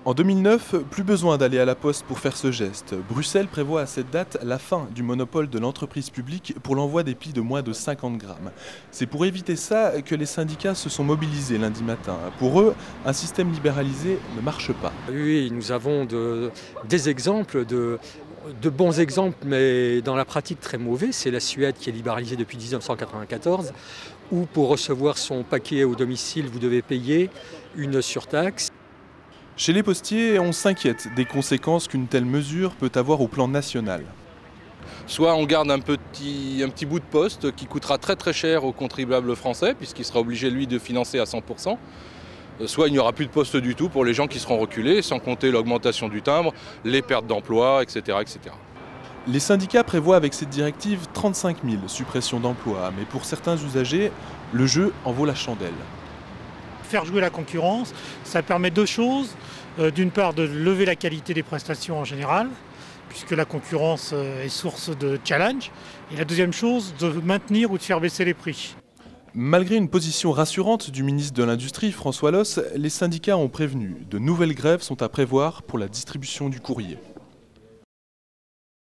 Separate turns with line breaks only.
En 2009, plus besoin d'aller à la poste pour faire ce geste. Bruxelles prévoit à cette date la fin du monopole de l'entreprise publique pour l'envoi des plis de moins de 50 grammes. C'est pour éviter ça que les syndicats se sont mobilisés lundi matin. Pour eux, un système libéralisé ne marche pas.
Oui, nous avons des exemples, de bons exemples, mais dans la pratique très mauvais. C'est la Suède qui est libéralisée depuis 1994, où pour recevoir son paquet au domicile, vous devez payer une surtaxe.
Chez les postiers, on s'inquiète des conséquences qu'une telle mesure peut avoir au plan national.
Soit on garde un petit bout de poste qui coûtera très très cher au contribuable français, puisqu'il sera obligé lui de financer à 100%. Soit il n'y aura plus de poste du tout pour les gens qui seront reculés, sans compter l'augmentation du timbre, les pertes d'emplois, etc., etc.
Les syndicats prévoient avec cette directive 35 000 suppressions d'emplois, mais pour certains usagers, le jeu en vaut la chandelle.
Faire jouer la concurrence, ça permet deux choses. D'une part, de lever la qualité des prestations en général, puisque la concurrence est source de challenge. Et la deuxième chose, de maintenir ou de faire baisser les prix.
Malgré une position rassurante du ministre de l'Industrie, François Loss, les syndicats ont prévenu. De nouvelles grèves sont à prévoir pour la distribution du courrier.